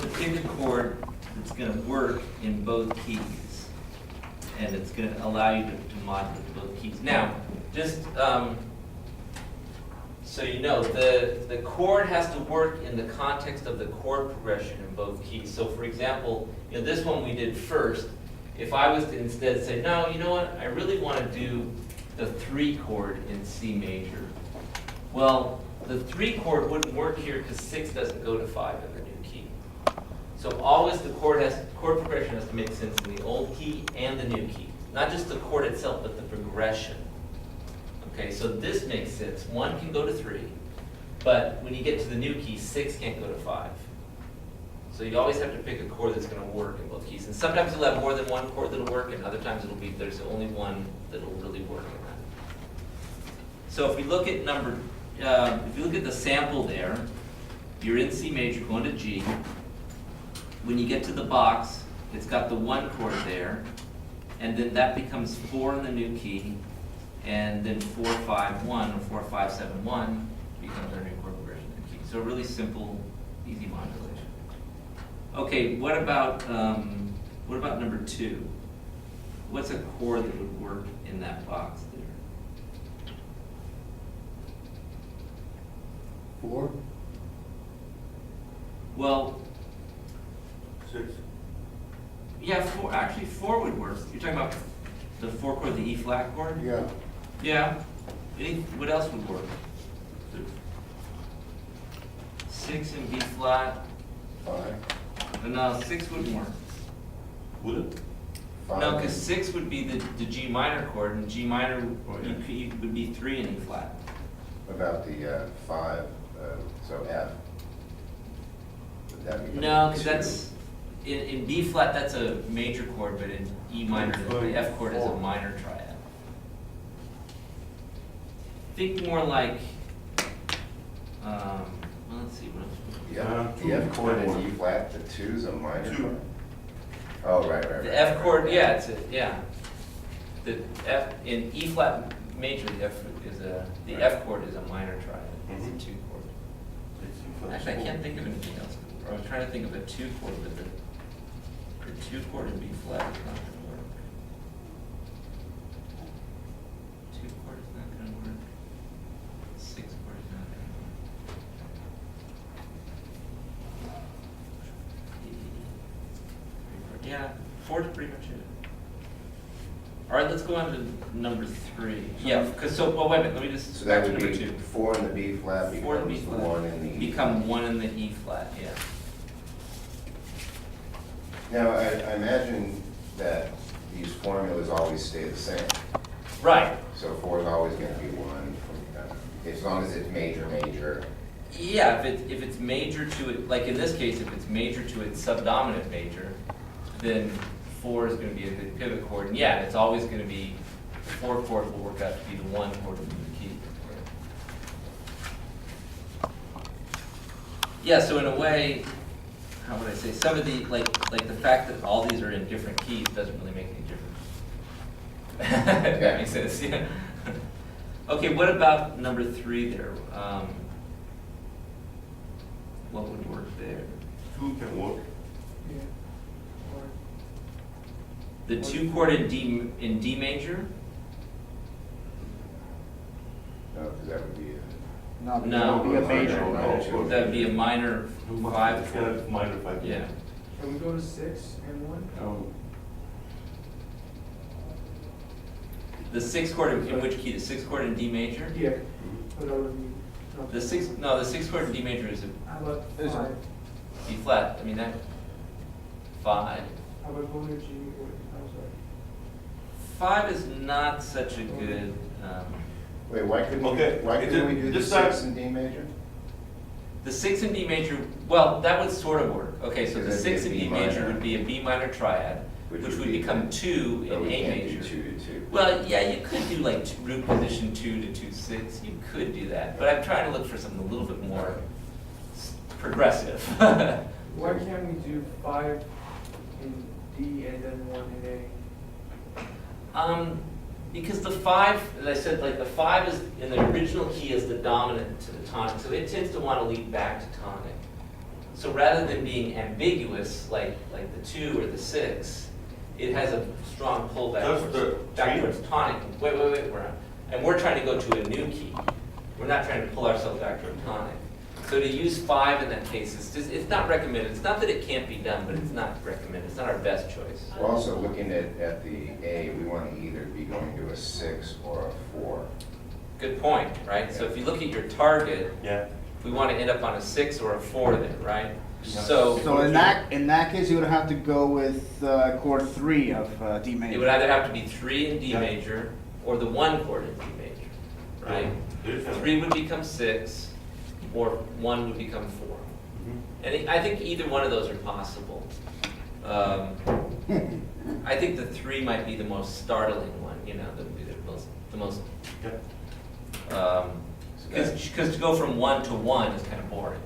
to pick a chord that's going to work in both keys, and it's going to allow you to modulate both keys. Now, just so you know, the chord has to work in the context of the chord progression in both keys. So for example, this one we did first. If I was to instead say, no, you know what, I really want to do the 3 chord in C major. Well, the 3 chord wouldn't work here because 6 doesn't go to 5 in the new key. So always the chord progression has to make sense in the old key and the new key. Not just the chord itself, but the progression. Okay, so this makes sense. 1 can go to 3, but when you get to the new key, 6 can't go to 5. So you always have to pick a chord that's going to work in both keys. And sometimes you'll have more than one chord that'll work, and other times it'll be there's only one that'll really work in that. So if we look at if you look at the sample there, you're in C major going to G. When you get to the box, it's got the 1 chord there, and then that becomes 4 in the new key, and then 4, 5, 1, or 4, 5, 7, 1 becomes our new chord progression in the key. So really simple, easy modulation. Okay, what about number 2? What's a chord that would work in that box there? 4? Well, 6? yeah, 4. Actually, 4 would work. You're talking about the 4 chord, the E flat chord? Yeah. Yeah. What else would work? 6 and B flat. 5? No, 6 wouldn't work. Would it? 5? No, because 6 would be the G minor chord, and G minor would be 3 in E flat. What about the 5, so F? Would that be No, because 2? that's, in B flat, that's a major chord, but in E minor, the F chord is a 4. minor triad. Think more like, well, let's see, what else? Yeah, the F chord in E flat, the 2 is a minor 2. chord? Oh, right. The F chord, yeah, it's yeah. The F in E flat major, the F chord is a minor triad. It's a 2 chord. Actually, I can't think of anything else. I was trying to think of a 2 chord, but the 2 chord in B flat is not going to work. 2 chord is not going to work. 6 chord is not going to work. Yeah, 4 is pretty much it. All right, let's go on to number 3. Yeah, because well, wait a minute. Let me just So that back to would number be 2. 4 in the B flat 4 in the B becomes flat 1 in the E become 1 in the E flat. Yeah. Now, I imagine that these formulas always stay the same. Right. So 4 is always going to be 1, as long as it's major, major. Yeah, if it's major to it, like in this case, if it's major to its subdominant major, then 4 is going to be a good pivot chord. And yeah, it's always going to be, the 4 chord will work out to be the 1 chord in the key. Yeah, so in a way, how would I say, some of the, like the fact that all these are in different keys doesn't really make any difference. If that makes sense, yeah. Okay, what about number 3 there? What would work there? 2 can work. The 2 chord in D major? No, because that would be No, No. that would be a major. No. That would be a minor 5 chord. Yeah, minor 5. Yeah. Can we go to 6 and 1? No. The 6 chord in which key? The 6 chord in D major? Yeah. But that would be. The 6 chord in D major is a How about Is it- 5? B flat. I mean that 5. How about going to G? I'm sorry. 5 is not such a good. Wait, why couldn't Okay, we do the this 6 time- in D major? The 6 in D major. Well, that would sort of work. Okay, so the Because that'd 6 in be a D B major minor. would be a B minor triad, which would become 2 But in we A can't major. do 2 to 2. Well, yeah, you could do like root position 2 to 2/6. You could do that, but I'm trying to look for something a little bit more progressive. Why can't we do 5 in D and then 1 in A? Because the 5, as I said, like the 5 is in the original key is the dominant to the tonic, so it tends to want to lead back to tonic. So rather than being ambiguous, like the 2 or the 6, it has a strong pull back Does towards, the back three? towards tonic. Wait, we're trying to go to a new key. We're not trying to pull ourselves back to a tonic. So to use 5 in that case, it's not recommended. It's not that it can't be done, but it's not recommended. It's not our best choice. We're also looking at the A, we want to either be going to a 6 or a 4. Good point, right? So if you look at your target, Yeah. we want to end up on a 6 or a 4 there, right? Yeah. So in that case, you would have to go with chord 3 of D major. It would either have to be 3 in D Yeah. major or the 1 chord in D major, right? Yeah. 3 would become 6 or 1 would become 4. Mhm. And I think either one of those are possible. I think the 3 might be the most startling one, you know, the most, Yeah. because to go from 1 to 1 is kind of boring.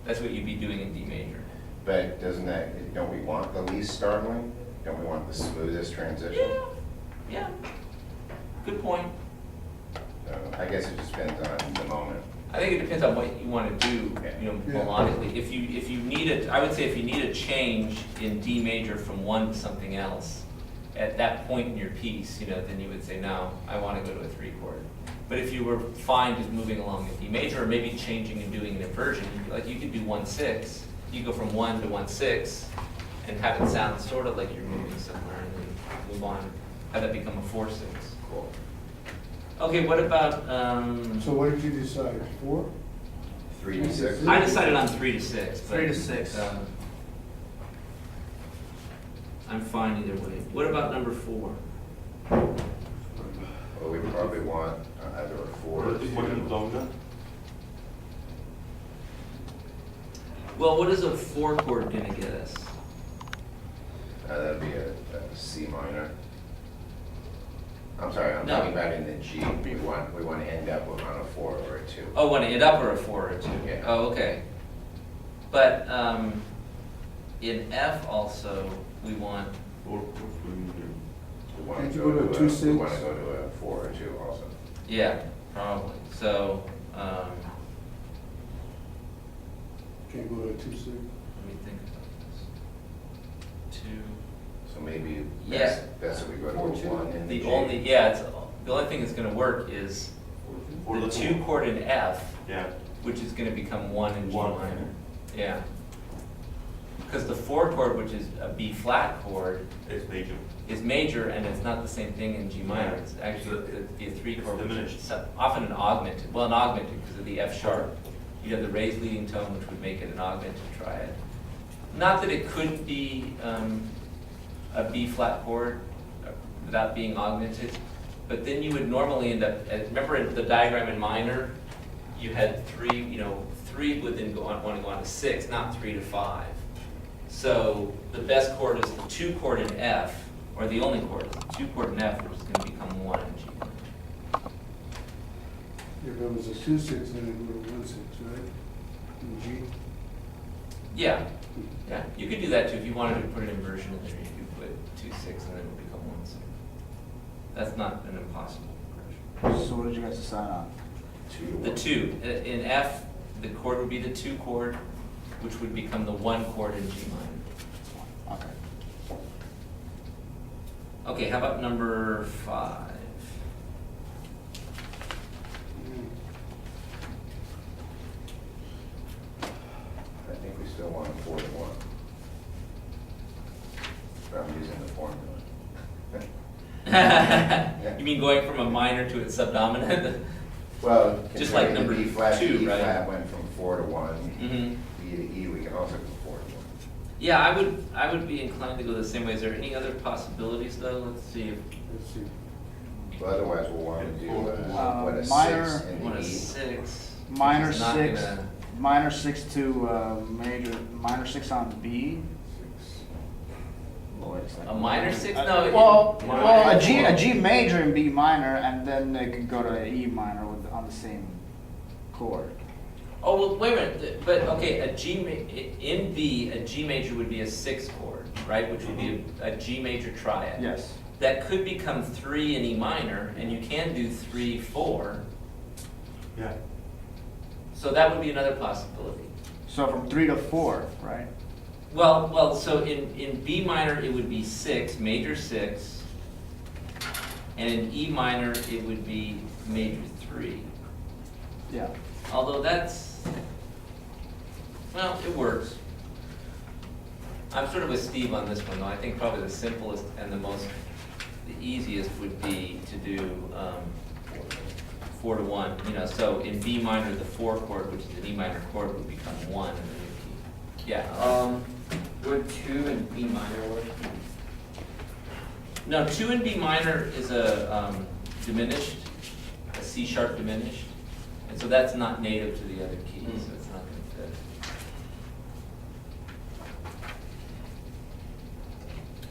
That's what you'd be doing in D major. But don't we want the least startling? Don't we want the smoothest transition? Yeah, good point. I guess it just depends on the moment. I think it depends on what you want to do, you know, Yeah. melodically. If you need it, I would say if you need a change in D major from 1 to something else, at that point in your piece, you know, then you would say, no, I want to go to a 3 chord. But if you were fine just moving along in D major, or maybe changing and doing an inversion, like you could do 1-6, you go from 1 to 1-6, and have it sound sort of like you're moving somewhere, and then move on, have that become a 4-6. Cool. Okay, what about, So what did you decide, 4? 3 to 6? I decided on 3 to 6. but, 3 to 6. I'm fine either way. What about number 4? Well, we probably want either a 4 or What is one 2. longer? Well, what is a 4 chord gonna get us? That'd be a C minor. I'm sorry, I'm No. talking about in the G. We want to end up on a 4 or a 2. Oh, want to end up or a 4 or a 2? Yeah. Oh, okay. But in F also, we want, Four, three. We want Can't to you go go to a to 2-6? we want to go to a 4 or 2 also. yeah, probably. So, Can't go to a 2-6? let me think about this. 2. So maybe Yeah. best if we go to a 1 in the The G. only, yeah, the only thing that's gonna work is Or the the 2 four. chord in F, Yeah. which is gonna become 1 in G One. minor. Yeah. Because the 4 chord, which is a B flat chord, It's major. is major, and it's not the same thing in G minor. It's actually the 3 chord, which is diminished. often an augmented, well, an augmented because of the F sharp. You have the raised leading tone, which would make it an augmented triad. Not that it couldn't be a B flat chord without being augmented, but then you would normally end up, remember in the diagram in minor, you had 3, you know, 3 would then want to go on to 6, not 3 to 5. So the best chord is the 2 chord in F, or the only chord is the 2 chord in F, which is going to become 1 in G minor. If it was a 2-6, then it would go to 1-6, right? In G? Yeah, you could do that too. If you wanted to put an inversion in there, you could put 2-6 and then it would become 1-6. That's not an impossible progression. So what did you guys decide on? 2 to 1. The 2, in F, the chord would be the 2 chord, which would become the 1 chord in G minor. Okay. Okay, how about number 5? I think we still want a 4 to 1. But I'm using the formula. You mean going from a minor to its subdominant? Well, Just like considering the number B flat, 2, E right? flat went from 4 to 1. Mhm. E to E, we can also go 4 to 1. Yeah, I would be inclined to go the same way. Is there any other possibilities though? Let's see if Let's see. Well, otherwise, we'll want to do, what, a Minor- 6 in one the a E? 6. Minor which is not 6, gonna- minor 6 to major, minor 6 on B. Well, wait a second. A minor 6? No. Well, a G major and B minor, and then they could go to E minor on the same chord. Oh, well, wait a minute, but, okay, in B, a G major would be a 6 chord, right? Which would be a G major triad. Yes. That could become 3 in E minor, and you can do 3-4, Yeah. so that would be another possibility. So from 3 to 4, right? Well, so in B minor, it would be 6, major 6, and in E minor, it would be major 3. Yeah. Although that's, well, it works. I'm sort of with Steve on this one, though. I think probably the simplest and the easiest would be to do 4 to 1. You know, so in B minor, the 4 chord, which is an E minor chord, would become 1 in the new key. Yeah. Would 2 and B minor work? No, 2 in B minor is a diminished, a C sharp diminished, and so that's not native to the other keys, so it's not going to fit.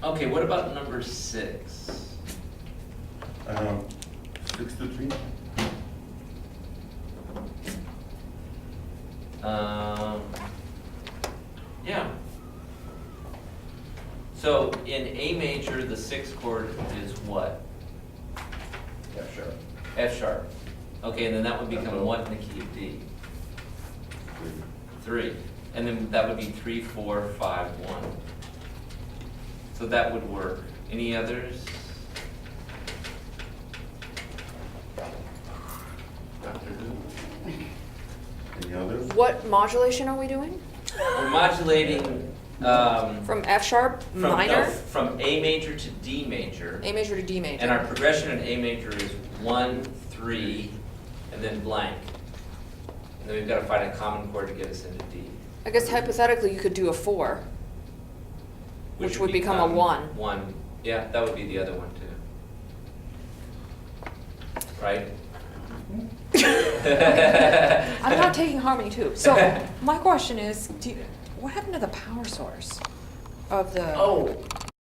Okay, what about number 6? 6 to 3? Yeah. So in A major, the 6th chord is what? F sharp. F sharp. Okay, and then that would become what in the key of D? 3. And then that would be 3, 4, 5, 1. So that would work. Any others? Any others? What modulation are we doing? We're modulating From F sharp from, no, minor, from A major to D major. A major to D major. And our progression in A major is 1, 3, and then blank. And then we've got to find a common chord to get us into D. I guess hypothetically you could do a 4. Which would become a 1. 1, yeah, that would be the other one too. Right? I'm not taking harmony too. So my question is, what happened to the power source of the? Oh,